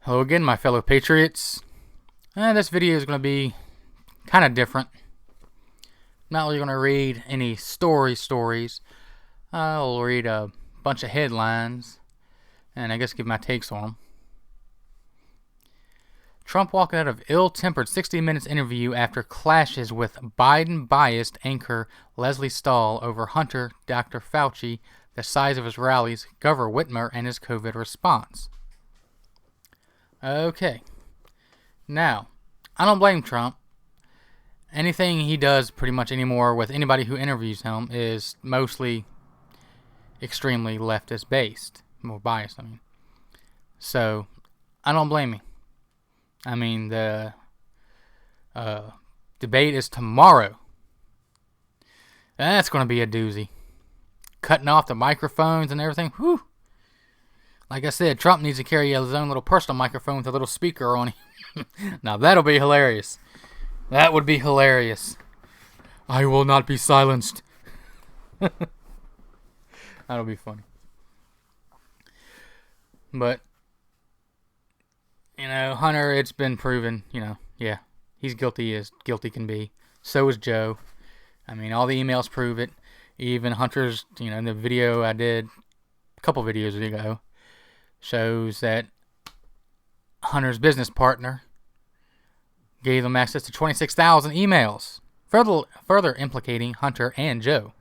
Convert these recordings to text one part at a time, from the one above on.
Hello again, my fellow patriots. This video is going to be kind of different. Not really going to read any stories. I'll read a bunch of headlines and I guess give my takes on them. Trump walking out of ill-tempered 60 Minutes interview after clashes with Biden-biased anchor Leslie Stahl over Hunter, Dr. Fauci, the size of his rallies, Governor Whitmer, and his COVID response. Okay. Now, I don't blame Trump. Anything he does pretty much anymore with anybody who interviews him is mostly extremely leftist based. More biased, I mean. So, I don't blame him. I mean, the debate is tomorrow. That's going to be a doozy. Cutting off the microphones and everything. Whew. Like I said, Trump needs to carry his own little personal microphone with a little speaker on it. Now that'll be hilarious. That would be hilarious. I will not be silenced. That'll be funny. But, Hunter, it's been proven, yeah, he's guilty as guilty can be. So is Joe. I mean, all the emails prove it. Even Hunter's, in the video I did a couple videos ago, shows that Hunter's business partner gave them access to 26,000 emails, further implicating Hunter and Joe.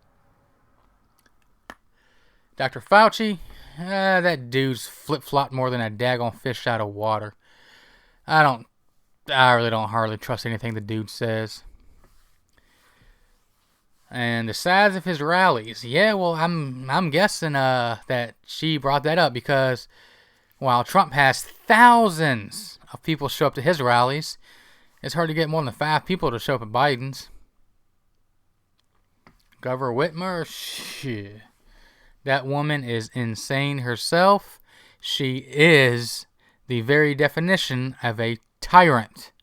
Dr. Fauci, that dude's flip-flopped more than a daggone fish out of water. I really don't hardly trust anything the dude says. And the size of his rallies, yeah, well, I'm guessing that she brought that up because while Trump has thousands of people show up to his rallies, it's hard to get more than 5 people to show up at Biden's. Governor Whitmer, shit. That woman is insane herself. She is the very definition of a tyrant.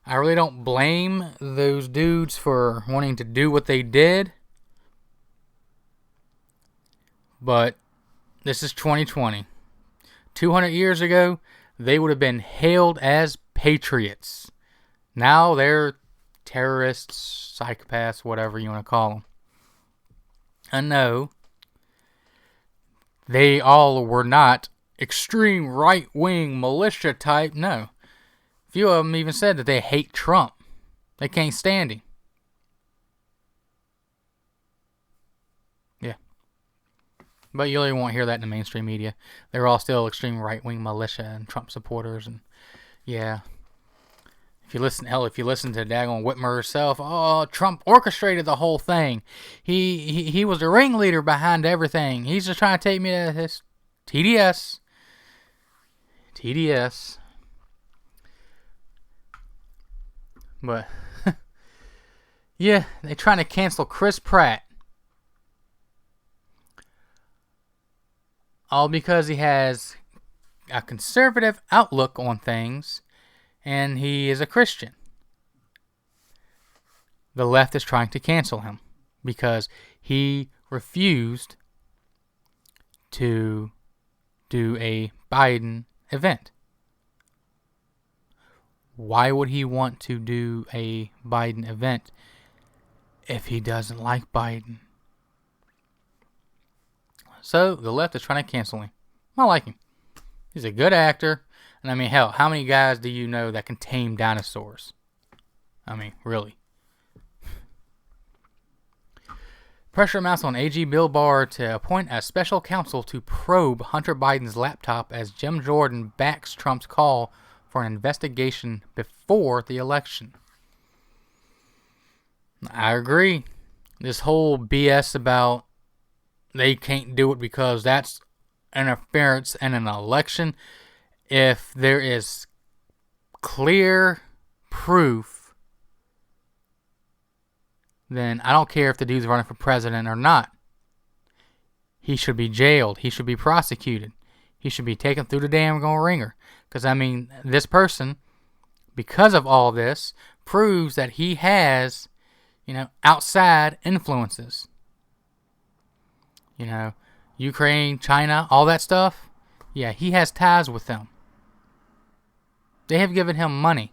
I really don't blame those dudes for wanting to do what they did. But this is 2020. 200 years ago, they would have been hailed as patriots. Now they're terrorists, psychopaths, whatever you want to call them. I know they all were not extreme right-wing militia type, no. A few of them even said that they hate Trump. They can't stand him. Yeah. But you really won't hear that in the mainstream media. They're all still extreme right-wing militia and Trump supporters. And yeah. If you listen to daggone Whitmer herself, Trump orchestrated the whole thing. He was the ringleader behind everything. He's just trying to take me to his TDS. But, yeah, they're trying to cancel Chris Pratt. All because he has a conservative outlook on things, and he is a Christian. The left is trying to cancel him because he refused to do a Biden event. Why would he want to do a Biden event if he doesn't like Biden? So, the left is trying to cancel him. I like him. He's a good actor. And I mean, hell, how many guys do you know that can tame dinosaurs? I mean, really. Pressure mounts on AG Bill Barr to appoint a special counsel to probe Hunter Biden's laptop as Jim Jordan backs Trump's call for an investigation before the election. I agree. This whole BS about they can't do it because that's interference in an election. If there is clear proof, then I don't care if the dude's running for president or not. He should be jailed. He should be prosecuted. He should be taken through the damn ringer. Because, I mean, this person, because of all this, proves that he has, outside influences. Ukraine, China, all that stuff. Yeah, he has ties with them. They have given him money.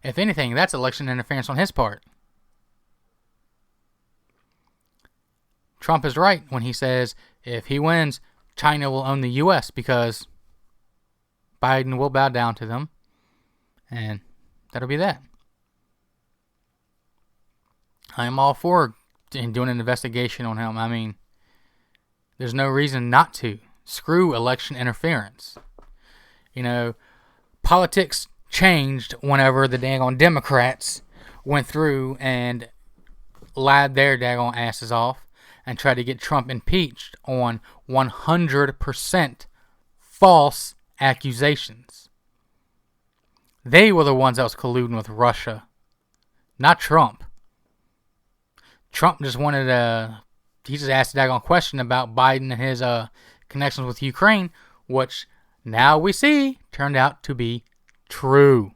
If anything, that's election interference on his part. Trump is right when he says if he wins, China will own the U.S. because Biden will bow down to them. And that'll be that. I'm all for doing an investigation on him. I mean, there's no reason not to. Screw election interference. You know, politics changed whenever the daggone Democrats went through and lied their daggone asses off and tried to get Trump impeached on 100% false accusations. They were the ones that was colluding with Russia, not Trump. Trump just wanted he just asked a daggone question about Biden and his connections with Ukraine, which now we see turned out to be true.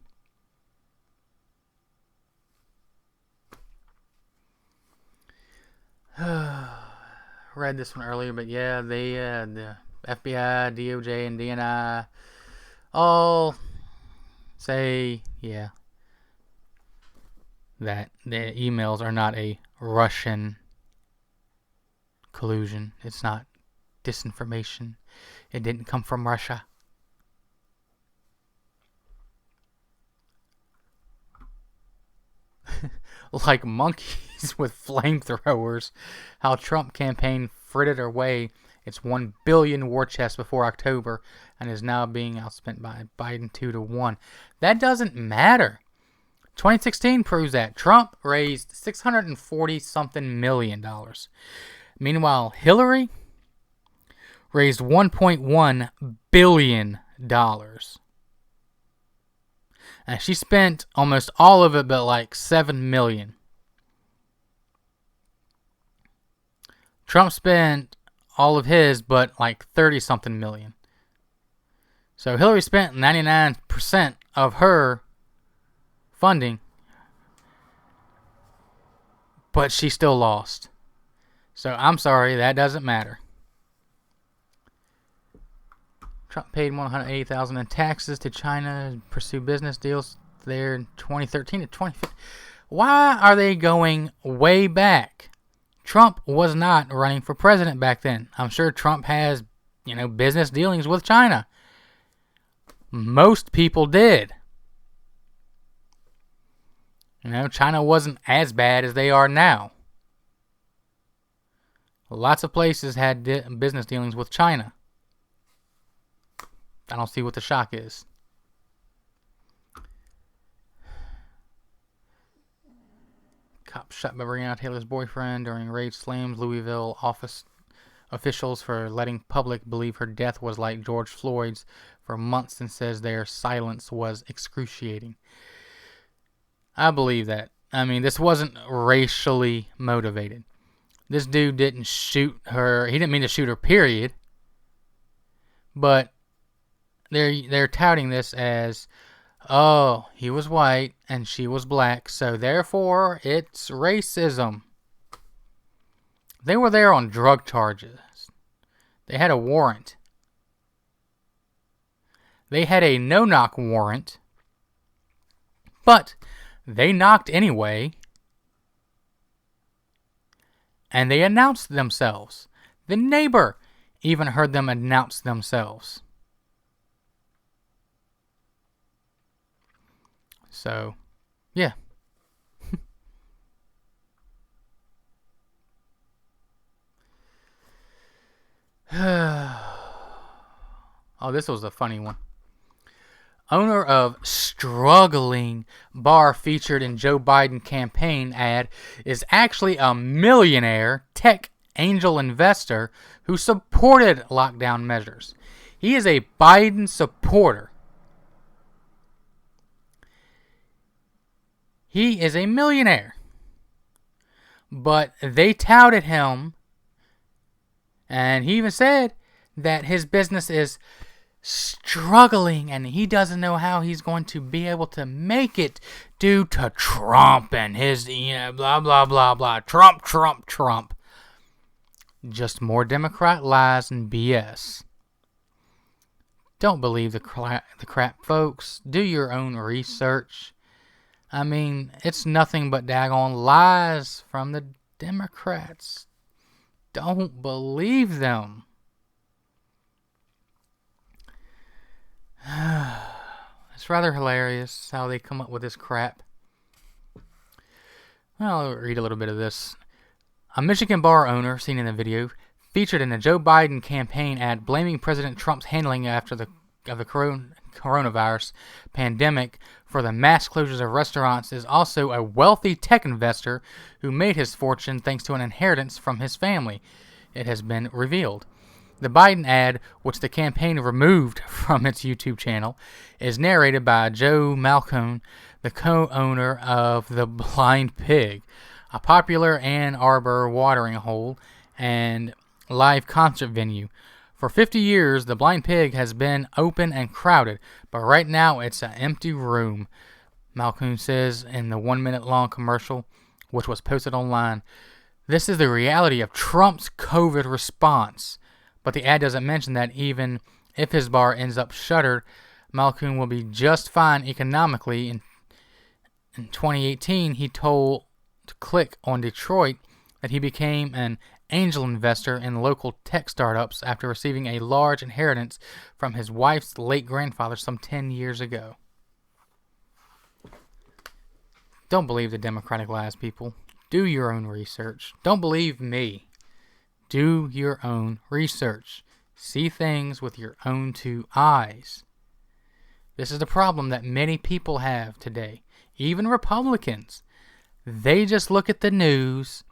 Read this one earlier, but yeah, the FBI, DOJ, and DNI all say, yeah, that the emails are not a Russian collusion. It's not disinformation. It didn't come from Russia. Like monkeys with flamethrowers, how Trump campaign frittered away its 1 billion war chest before October and is now being outspent by Biden 2-1. That doesn't matter. 2016 proves that Trump raised $640-something million. Meanwhile, Hillary raised $1.1 billion. And she spent almost all of it, but like $7 million. Trump spent all of his, but like 30-something million. So Hillary spent 99% of her funding, but she still lost. So I'm sorry, that doesn't matter. Trump paid $180,000 in taxes to China to pursue business deals there in 2013 to 2015. Why are they going way back? Trump was not running for president back then. I'm sure Trump has, business dealings with China. Most people did. China wasn't as bad as they are now. Lots of places had business dealings with China. I don't see what the shock is. Cop shot by Breonna Taylor's boyfriend during raid slams Louisville office officials for letting public believe her death was like George Floyd's for months and says their silence was excruciating. I believe that. I mean, this wasn't racially motivated. This dude didn't shoot her. He didn't mean to shoot her, period. But they're touting this as, oh, he was white and she was black, so therefore it's racism. They were there on drug charges. They had a warrant. They had a no-knock warrant, but they knocked anyway, and they announced themselves. The neighbor even heard them announce themselves. So, yeah. Oh, this was a funny one. Owner of struggling bar featured in Joe Biden campaign ad is actually a millionaire tech angel investor who supported lockdown measures. He is a Biden supporter. He is a millionaire. But they touted him, and he even said that his business is struggling and he doesn't know how he's going to be able to make it due to Trump and his, blah, blah, blah, blah. Trump, Trump, Trump. Just more Democrat lies and BS. Don't believe the crap, folks. Do your own research. I mean, it's nothing but daggone lies from the Democrats. Don't believe them. It's rather hilarious how they come up with this crap. Well, I'll read a little bit of this. A Michigan bar owner, seen in the video, featured in a Joe Biden campaign ad blaming President Trump's handling of the coronavirus pandemic for the mass closures of restaurants, is also a wealthy tech investor who made his fortune thanks to an inheritance from his family, it has been revealed. The Biden ad, which the campaign removed from its YouTube channel, is narrated by Joe Malcone, the co-owner of The Blind Pig, a popular Ann Arbor watering hole and live concert venue. For 50 years, The Blind Pig has been open and crowded, but right now it's an empty room, Malcone says in the 1-minute-long commercial, which was posted online. This is the reality of Trump's COVID response. But the ad doesn't mention that even if his bar ends up shuttered, Malcone will be just fine economically. In 2018, he told Click on Detroit that he became an angel investor in local tech startups after receiving a large inheritance from his wife's late grandfather some 10 years ago. Don't believe the Democratic lies, people. Do your own research. Don't believe me. Do your own research. See things with your own two eyes. This is the problem that many people have today, even Republicans. They just look at the news,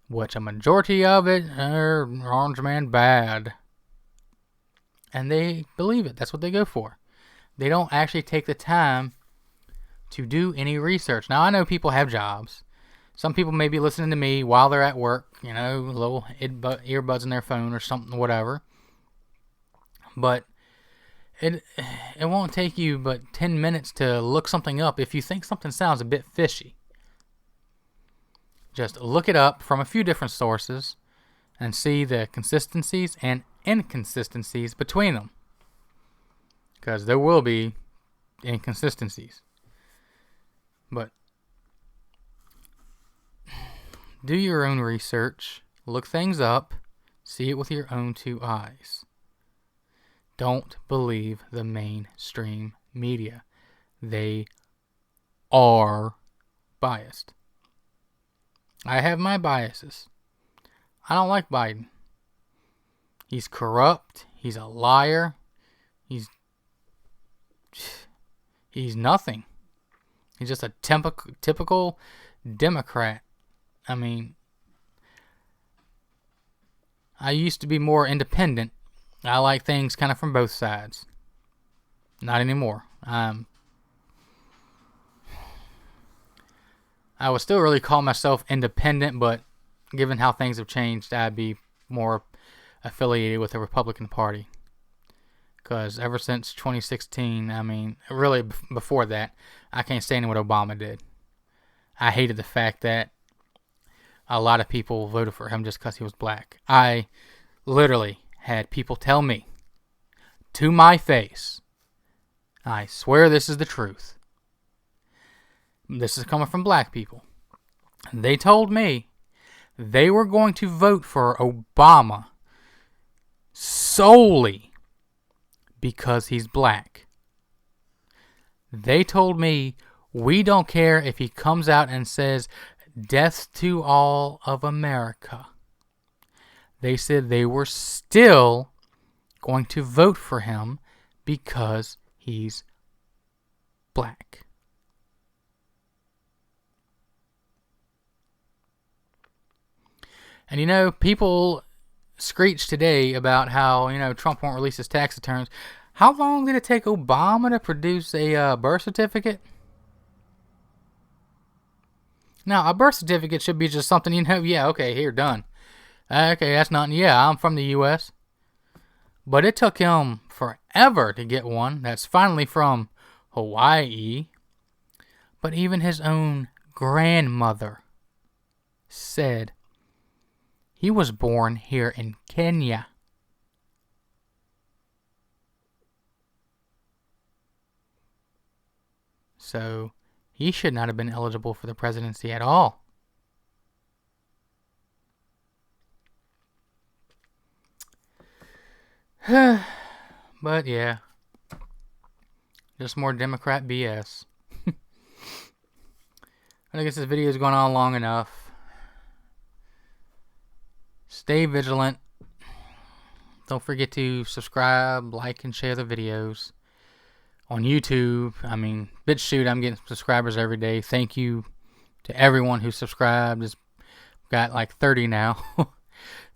which a majority of it are orange man bad, and they believe it. That's what they go for. They don't actually take the time to do any research. Now, I know people have jobs. Some people may be listening to me while they're at work, little earbuds in their phone or something, whatever. But it won't take you but 10 minutes to look something up if you think something sounds a bit fishy. Just look it up from a few different sources and see the consistencies and inconsistencies between them. Because there will be inconsistencies. But do your own research, look things up, see it with your own two eyes. Don't believe the mainstream media. They are biased. I have my biases. I don't like Biden. He's corrupt. He's a liar. He's nothing. He's just a typical Democrat. I mean, I used to be more independent. I like things kind of from both sides. Not anymore. I would still really call myself independent, but given how things have changed, I'd be more affiliated with the Republican Party. Because ever since 2016, I mean, really before that, I can't stand what Obama did. I hated the fact that a lot of people voted for him just because he was black. I literally had people tell me to my face, I swear this is the truth. This is coming from black people. They told me they were going to vote for Obama solely because he's black. They told me, we don't care if he comes out and says, "Death to all of America." They said they were still going to vote for him because he's black. And people screech today about how, Trump won't release his tax returns. How long did it take Obama to produce a birth certificate? Now, a birth certificate should be just something, yeah, okay, here, done. Okay, that's nothing. Yeah, I'm from the U.S. But it took him forever to get one that's finally from Hawaii. But even his own grandmother said he was born here in Kenya. So he should not have been eligible for the presidency at all. But yeah, just more Democrat BS. I guess this video is going on long enough. Stay vigilant. Don't forget to subscribe, like, and share the videos. On YouTube, I mean, BitChute, I'm getting subscribers every day. Thank you to everyone who subscribed. It's got like 30 now.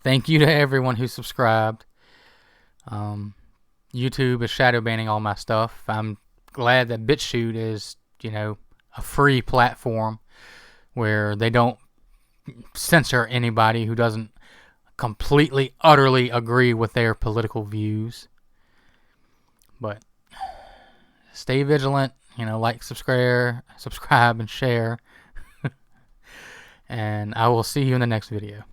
Thank you to everyone who subscribed. YouTube is shadow banning all my stuff. I'm glad that BitChute is, a free platform where they don't censor anybody who doesn't completely, utterly agree with their political views. But stay vigilant, like, subscribe, and share. And I will see you in the next video.